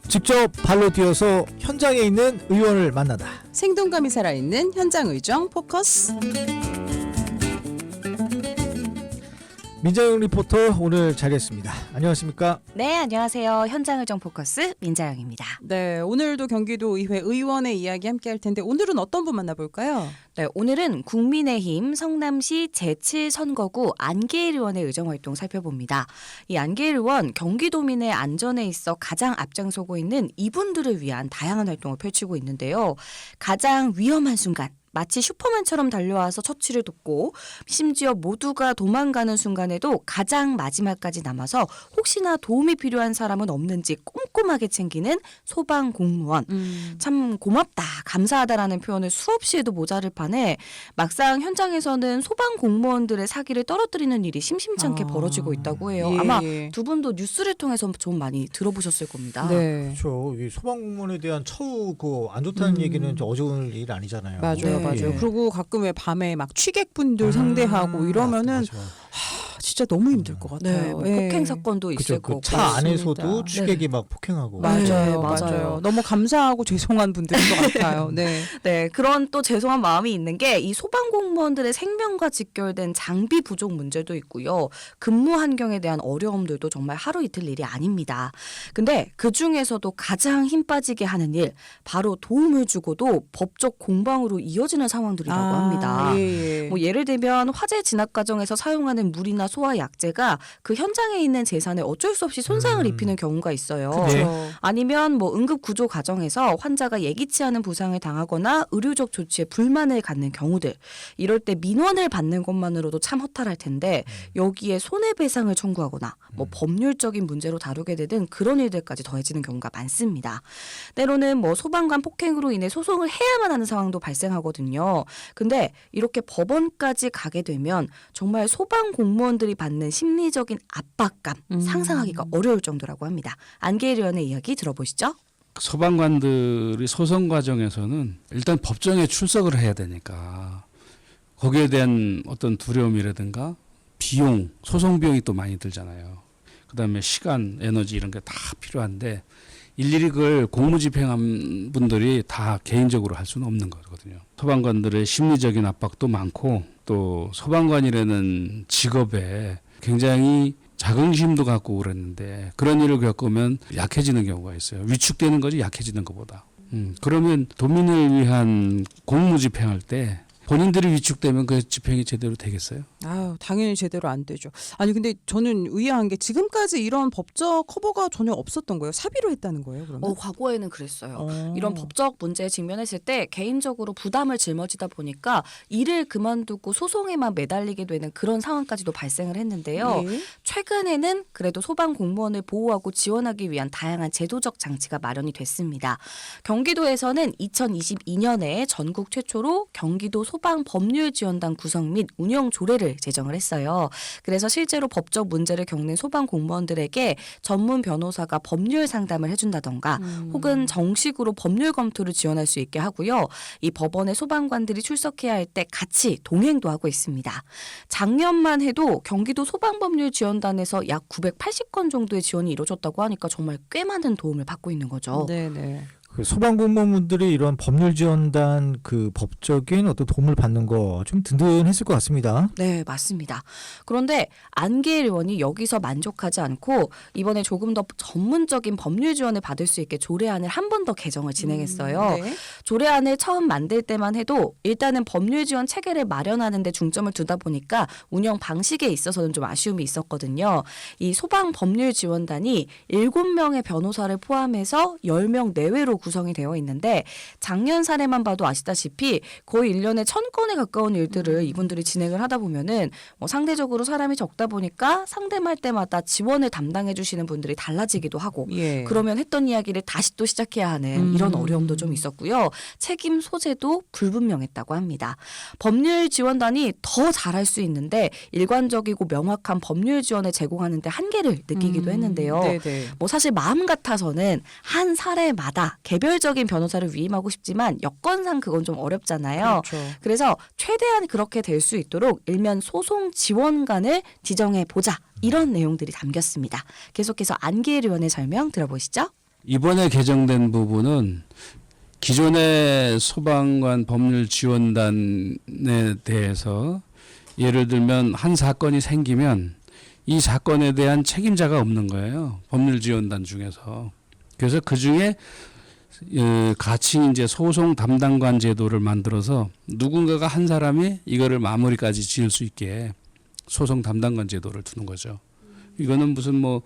직접 발로 뛰어서 현장에 있는 의원을 만나다. 생동감이 살아있는 현장 의정 포커스. 민자영 리포터 오늘 자리했습니다. 안녕하십니까? 네, 안녕하세요. 현장 의정 포커스 민자영입니다. 네, 오늘도 경기도 의회 의원의 이야기 함께 할 텐데 오늘은 어떤 분 만나볼까요? 네, 오늘은 국민의힘 성남시 제7선거구 안계일 의원의 의정활동 살펴봅니다. 이 안계일 의원 경기도민의 안전에 있어 가장 앞장서고 있는 이분들을 위한 다양한 활동을 펼치고 있는데요. 가장 위험한 순간, 마치 슈퍼맨처럼 달려와서 처치를 돕고 심지어 모두가 도망가는 순간에도 가장 마지막까지 남아서 혹시나 도움이 필요한 사람은 없는지 꼼꼼하게 챙기는 소방공무원. 참 고맙다, 감사하다라는 표현을 수없이 해도 모자를 판에 막상 현장에서는 소방공무원들의 사기를 떨어뜨리는 일이 심심찮게 벌어지고 있다고 해요. 예. 아마 두 분도 뉴스를 통해서 좀 많이 들어보셨을 겁니다. 네. 그렇죠. 이 소방공무원에 대한 처우 안 좋다는 얘기는 어려운 일 아니잖아요. 맞아요, 네. 맞아요. 예. 그리고 가끔 왜 밤에 막 취객분들 상대하고 이러면은 맞아. 진짜 너무 힘들 것 네, 같아요. 뭐 예. 폭행 사건도 있을 그죠. 거고. 그 차 안에서도 맞습니다. 취객이 막 폭행하고. 맞아요, 네, 맞아요. 너무 감사하고 죄송한 분들인 것 같아요. 네. 네, 그런 또 죄송한 마음이 있는 게 이 소방공무원들의 생명과 직결된 장비 부족 문제도 있고요. 근무 환경에 대한 어려움들도 정말 하루 이틀 일이 아닙니다. 근데 그중에서도 가장 힘 빠지게 하는 일, 바로 도움을 주고도 법적 공방으로 이어지는 상황들이라고 합니다. 예, 예. 뭐 예를 들면 화재 진압 과정에서 사용하는 물이나 소화 약재가 그 현장에 있는 재산에 어쩔 수 없이 손상을 입히는 경우가 있어요. 그렇죠. 아니면 뭐 응급 구조 과정에서 환자가 예기치 않은 부상을 당하거나 의료적 조치에 불만을 갖는 경우들, 이럴 때 민원을 받는 것만으로도 참 허탈할 텐데 여기에 손해배상을 청구하거나 뭐 법률적인 문제로 다루게 되는 그런 일들까지 더해지는 경우가 많습니다. 때로는 뭐 소방관 폭행으로 인해 소송을 해야만 하는 상황도 발생하거든요. 근데 이렇게 법원까지 가게 되면 정말 소방 공무원들이 받는 심리적인 압박감 상상하기가 어려울 정도라고 합니다. 안계일 의원의 이야기 들어보시죠. 소방관들이 소송 과정에서는 일단 법정에 출석을 해야 되니까 거기에 대한 어떤 두려움이라든가 비용, 소송 비용이 또 많이 들잖아요. 그다음에 시간, 에너지 이런 게 다 필요한데 일일이 그걸 공무집행한 분들이 다 개인적으로 할 수는 없는 거거든요. 소방관들의 심리적인 압박도 많고 또 소방관이라는 직업에 굉장히 자긍심도 갖고 그랬는데 그런 일을 겪으면 약해지는 경우가 있어요. 위축되는 거지 약해지는 것보다. 그러면 도민을 위한 공무 집행할 때 본인들이 위축되면 그 집행이 제대로 되겠어요? 아유, 당연히 제대로 안 되죠. 아니 근데 저는 의아한 게 지금까지 이런 법적 커버가 전혀 없었던 거예요. 사비로 했다는 거예요, 그러면? 과거에는 그랬어요. 이런 법적 문제에 직면했을 때 개인적으로 부담을 짊어지다 보니까 일을 그만두고 소송에만 매달리게 되는 그런 상황까지도 발생을 했는데요. 예. 최근에는 그래도 소방 공무원을 보호하고 지원하기 위한 다양한 제도적 장치가 마련이 됐습니다. 경기도에서는 2022년에 전국 최초로 경기도 소방법률지원단 구성 및 운영 조례를 제정을 했어요. 그래서 실제로 법적 문제를 겪는 소방 공무원들에게 전문 변호사가 법률 상담을 해준다던가 혹은 정식으로 법률 검토를 지원할 수 있게 하고요. 이 법원에 소방관들이 출석해야 할 때 같이 동행도 하고 있습니다. 작년만 해도 경기도 소방법률지원단에서 약 980건 정도의 지원이 이루어졌다고 하니까 정말 꽤 많은 도움을 받고 있는 거죠. 네네. 그 소방공무원분들이 이런 법률지원단 그 법적인 어떤 도움을 받는 거 좀 든든했을 것 같습니다. 네, 맞습니다. 그런데 안계일 의원이 여기서 만족하지 않고 이번에 조금 더 전문적인 법률 지원을 받을 수 있게 조례안을 한 번 더 개정을 진행했어요. 네. 조례안을 처음 만들 때만 해도 일단은 법률 지원 체계를 마련하는 데 중점을 두다 보니까 운영 방식에 있어서는 좀 아쉬움이 있었거든요. 이 소방 법률 지원단이 7명의 변호사를 포함해서 10명 내외로 구성이 되어 있는데 작년 사례만 봐도 아시다시피 거의 1년에 1000건에 가까운 일들을 이분들이 진행을 하다 보면은 뭐 상대적으로 사람이 적다 보니까 상담할 때마다 지원을 담당해 주시는 분들이 달라지기도 하고 예. 그러면 했던 이야기를 다시 또 시작해야 하는 이런 어려움도 좀 있었고요. 책임 소재도 불분명했다고 합니다. 법률 지원단이 더 잘할 수 있는데 일관적이고 명확한 법률 지원을 제공하는 데 한계를 느끼기도 했는데요. 네네. 뭐 사실 마음 같아서는 한 사례마다 개별적인 변호사를 위임하고 싶지만 여건상 그건 좀 어렵잖아요. 그렇죠. 그래서 최대한 그렇게 될 수 있도록 일면 소송 지원관을 지정해 보자. 이런 내용들이 담겼습니다. 계속해서 안계일 의원의 설명 들어보시죠. 이번에 개정된 부분은 기존의 소방관 법률 지원단에 대해서 예를 들면 한 사건이 생기면 이 사건에 대한 책임자가 없는 거예요. 법률 지원단 중에서. 그래서 그 중에 같이 이제 소송 담당관 제도를 만들어서 누군가가 한 사람이 이거를 마무리까지 지을 수 있게 소송 담당관 제도를 두는 거죠. 이거는 무슨 뭐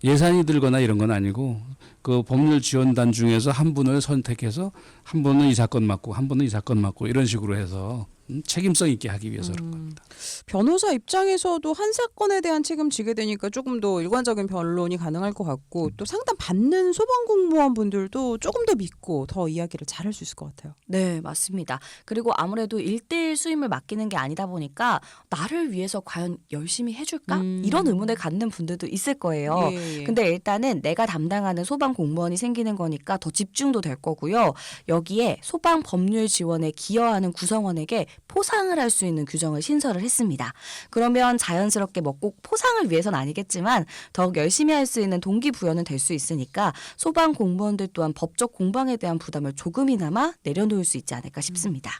예산이 들거나 이런 건 아니고 그 법률 지원단 중에서 한 분을 선택해서 한 분은 이 사건 맡고 한 분은 이 사건 맡고 이런 식으로 해서 책임성 있게 하기 위해서 그런 겁니다. 변호사 입장에서도 한 사건에 대한 책임 지게 되니까 조금 더 일관적인 변론이 가능할 것 같고 또 상담 받는 소방 공무원 분들도 조금 더 믿고 더 이야기를 잘할 수 있을 것 같아요. 네, 맞습니다. 그리고 아무래도 1대1 수임을 맡기는 게 아니다 보니까 나를 위해서 과연 열심히 해줄까? 이런 의문을 갖는 분들도 있을 거예요. 예, 예. 근데 일단은 내가 담당하는 소방 공무원이 생기는 거니까 더 집중도 될 거고요. 여기에 소방 법률 지원에 기여하는 구성원에게 포상을 할 수 있는 규정을 신설을 했습니다. 그러면 자연스럽게 뭐 꼭 포상을 위해서는 아니겠지만 더욱 열심히 할 수 있는 동기부여는 될 수 있으니까 소방 공무원들 또한 법적 공방에 대한 부담을 조금이나마 내려놓을 수 있지 않을까 싶습니다.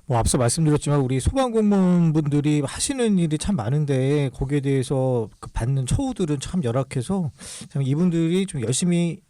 뭐 앞서 말씀드렸지만 우리 소방공무원분들이 하시는 일이 참 많은데 거기에 대해서 그 받는 처우들은 참 열악해서 참 이분들이 좀 열심히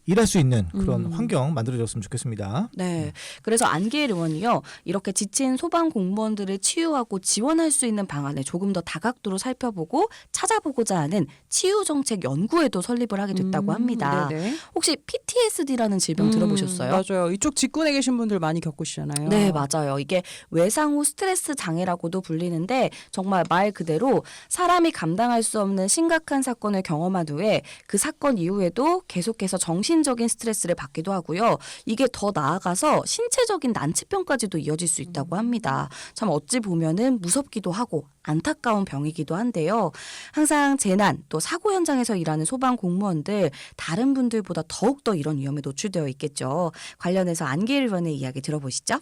일할 수 있는 그런 환경 만들어졌으면 좋겠습니다. 네. 그래서 안계일 의원이요. 이렇게 지친 소방 공무원들을 치유하고 지원할 수 있는 방안을 조금 더 다각도로 살펴보고 찾아보고자 하는 치유정책 연구회도 설립을 하게 됐다고 합니다. 네네. 혹시 PTSD라는 질병 들어보셨어요? 맞아요. 이쪽 직군에 계신 분들 많이 겪으시잖아요. 네, 맞아요. 이게 외상 후 스트레스 장애라고도 불리는데 정말 말 그대로 사람이 감당할 수 없는 심각한 사건을 경험한 후에 그 사건 이후에도 계속해서 정신적인 스트레스를 받기도 하고요. 이게 더 나아가서 신체적인 난치병까지도 이어질 수 있다고 합니다. 참 어찌 보면은 무섭기도 하고 안타까운 병이기도 한데요. 항상 재난 또 사고 현장에서 일하는 소방 공무원들 다른 분들보다 더욱더 이런 위험에 노출되어 있겠죠. 관련해서 안계일 의원의 이야기 들어보시죠.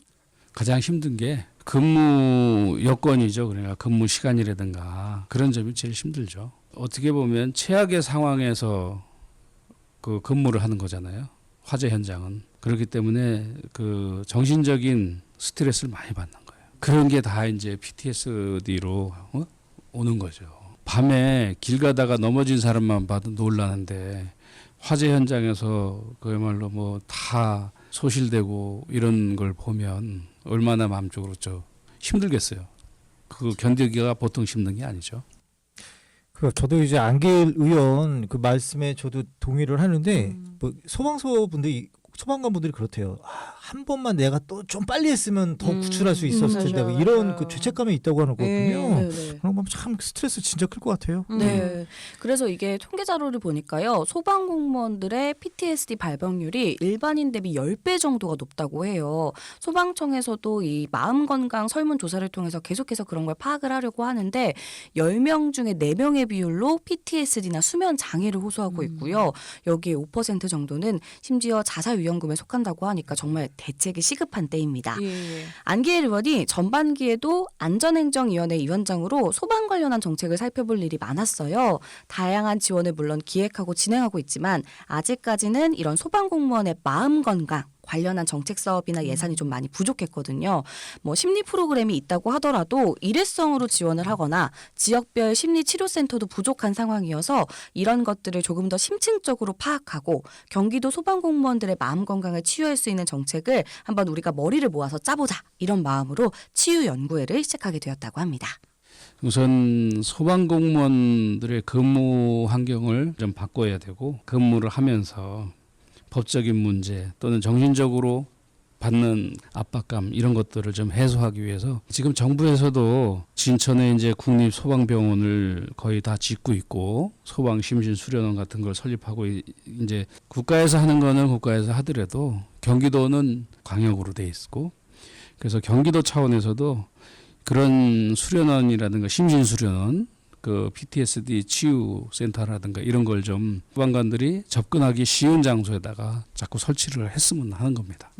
가장 힘든 게 근무 여건이죠. 그러니까 근무 시간이라든가 그런 점이 제일 힘들죠. 어떻게 보면 최악의 상황에서 그 근무를 하는 거잖아요. 화재 현장은. 그렇기 때문에 그 정신적인 스트레스를 많이 받는 거예요. 그런 게 다 이제 PTSD로 오는 거죠. 밤에 길 가다가 넘어진 사람만 봐도 놀라는데 화재 현장에서 그야말로 뭐 다 소실되고 이런 걸 보면 얼마나 마음적으로 힘들겠어요. 그 견디기가 보통 힘든 게 아니죠. 저도 이제 안계일 의원 그 말씀에 저도 동의를 하는데 뭐 소방관 분들이 그렇대요. 한 번만 내가 또 좀 빨리 했으면 더 구출할 수 있었을 텐데 맞아요, 이런 맞아요. 그 죄책감이 있다고 하거든요. 네, 그런 거 참 스트레스 진짜 클 것 같아요. 네. 그래서 이게 통계 자료를 보니까요. 소방 공무원들의 PTSD 발병률이 일반인 대비 10배 정도가 높다고 해요. 소방청에서도 이 마음 건강 설문 조사를 통해서 계속해서 그런 걸 파악을 하려고 하는데 10명 중에 4명의 비율로 PTSD나 수면 장애를 호소하고 있고요. 여기에 5% 정도는 심지어 자살위험금에 속한다고 하니까 정말 대책이 시급한 때입니다. 예. 안계일 의원이 전반기에도 안전행정위원회 위원장으로 소방 관련한 정책을 살펴볼 일이 많았어요. 다양한 지원을 물론 기획하고 진행하고 있지만 아직까지는 이런 소방 공무원의 마음 건강 관련한 정책 사업이나 예산이 좀 많이 부족했거든요. 뭐 심리 프로그램이 있다고 하더라도 일회성으로 지원을 하거나 지역별 심리치료센터도 부족한 상황이어서 이런 것들을 조금 더 심층적으로 파악하고 경기도 소방공무원들의 마음 건강을 치유할 수 있는 정책을 한번 우리가 머리를 모아서 짜보자 이런 마음으로 치유연구회를 시작하게 되었다고 합니다. 우선 소방공무원들의 근무 환경을 좀 바꿔야 되고 근무를 하면서 법적인 문제 또는 정신적으로 받는 압박감 이런 것들을 좀 해소하기 위해서 지금 정부에서도 진천에 이제 국립소방병원을 거의 다 짓고 있고 소방심신수련원 같은 걸 설립하고 이제 국가에서 하는 거는 국가에서 하더라도 경기도는 광역으로 돼 있고 그래서 경기도 차원에서도 그런 수련원이라든가 심신수련원 그 PTSD 치유 센터라든가 이런 걸 좀 소방관들이 접근하기 쉬운 장소에다가 자꾸 설치를 했으면 하는 겁니다.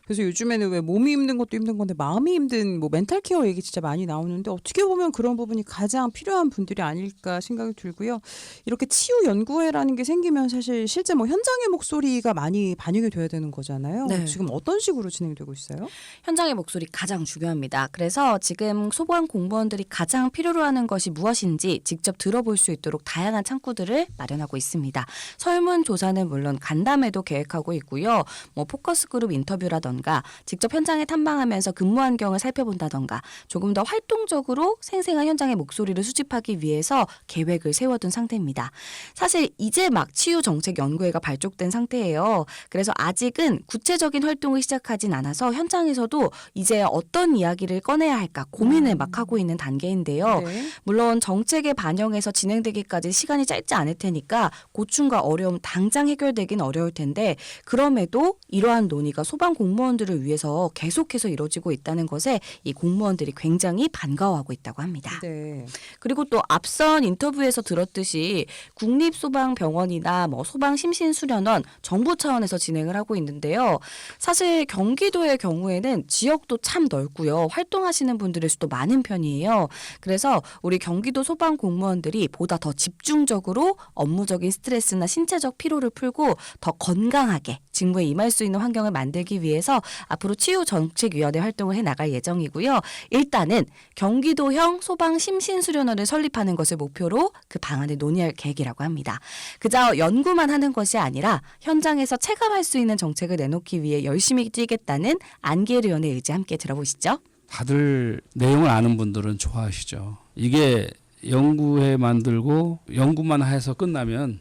그래서 요즘에는 왜 몸이 힘든 것도 힘든 건데 마음이 힘든 뭐 멘탈 케어 얘기 진짜 많이 나오는데 어떻게 보면 그런 부분이 가장 필요한 분들이 아닐까 생각이 들고요. 이렇게 치유 연구회라는 게 생기면 사실 실제 뭐 현장의 목소리가 많이 반영이 돼야 되는 거잖아요. 네. 지금 어떤 식으로 진행되고 있어요? 현장의 목소리 가장 중요합니다. 그래서 지금 소방 공무원들이 가장 필요로 하는 것이 무엇인지 직접 들어볼 수 있도록 다양한 창구들을 마련하고 있습니다. 설문조사는 물론 간담회도 계획하고 있고요. 뭐 포커스 그룹 인터뷰라던가 직접 현장에 탐방하면서 근무 환경을 살펴본다던가 조금 더 활동적으로 생생한 현장의 목소리를 수집하기 위해서 계획을 세워둔 상태입니다. 사실 이제 막 치유정책연구회가 발족된 상태예요. 그래서 아직은 구체적인 활동을 시작하진 않아서 현장에서도 이제 어떤 이야기를 꺼내야 할까 고민을 막 하고 있는 단계인데요. 네. 물론 정책에 반영해서 진행되기까지 시간이 짧지 않을 테니까 고충과 어려움 당장 해결되긴 어려울 텐데 그럼에도 이러한 논의가 소방 공무원들을 위해서 계속해서 이루어지고 있다는 것에 이 공무원들이 굉장히 반가워하고 있다고 합니다. 네. 그리고 또 앞선 인터뷰에서 들었듯이 국립소방병원이나 뭐 소방심신수련원 정부 차원에서 진행을 하고 있는데요. 사실 경기도의 경우에는 지역도 참 넓고요. 활동하시는 분들의 수도 많은 편이에요. 그래서 우리 경기도 소방 공무원들이 보다 더 집중적으로 업무적인 스트레스나 신체적 피로를 풀고 더 건강하게 직무에 임할 수 있는 환경을 만들기 위해서 앞으로 치유정책위원회 활동을 해나갈 예정이고요. 일단은 경기도형 소방심신수련원을 설립하는 것을 목표로 그 방안을 논의할 계획이라고 합니다. 그저 연구만 하는 것이 아니라 현장에서 체감할 수 있는 정책을 내놓기 위해 열심히 뛰겠다는 안기일 의원의 의지 함께 들어보시죠. 다들 내용을 아는 분들은 좋아하시죠. 이게 연구회 만들고 연구만 해서 끝나면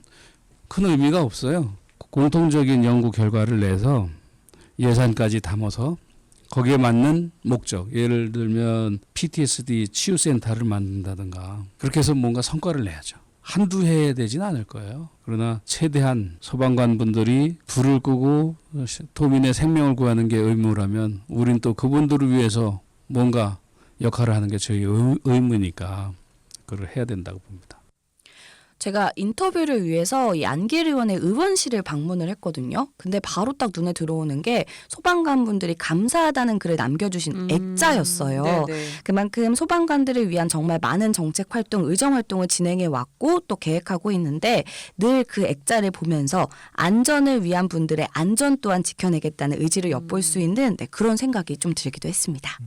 큰 의미가 없어요. 공통적인 연구 결과를 내서 예산까지 담아서 거기에 맞는 목적, 예를 들면 PTSD 치유센터를 만든다든가 그렇게 해서 뭔가 성과를 내야죠. 한두 해 되진 않을 거예요. 그러나 최대한 소방관 분들이 불을 끄고 도민의 생명을 구하는 게 의무라면 우린 또 그분들을 위해서 뭔가 역할을 하는 게 저희 의무니까 그걸 해야 된다고 봅니다. 제가 인터뷰를 위해서 이 안기일 의원의 의원실을 방문을 했거든요. 근데 바로 딱 눈에 들어오는 게 소방관분들이 감사하다는 글을 남겨주신 액자였어요. 네네. 그만큼 소방관들을 위한 정말 많은 정책 활동, 의정 활동을 진행해 왔고 또 계획하고 있는데 늘 그 액자를 보면서 안전을 위한 분들의 안전 또한 지켜내겠다는 의지를 엿볼 수 있는 그런 생각이 좀 들기도 했습니다.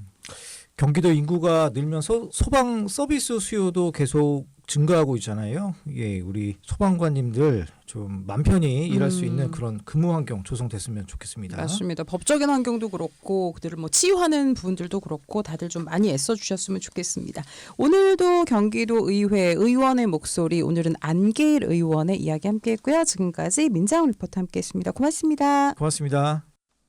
경기도 인구가 늘면서 소방 서비스 수요도 계속 증가하고 있잖아요. 예, 우리 소방관님들 좀 맘 편히 일할 수 있는 그런 근무 환경 조성됐으면 좋겠습니다. 맞습니다. 법적인 환경도 그렇고 그들을 뭐 치유하는 부분들도 그렇고 다들 좀 많이 애써주셨으면 좋겠습니다. 오늘도 경기도 의회 의원의 목소리, 오늘은 안기일 의원의 이야기 함께했고요. 지금까지 민자훈 리포터 함께했습니다. 고맙습니다. 고맙습니다.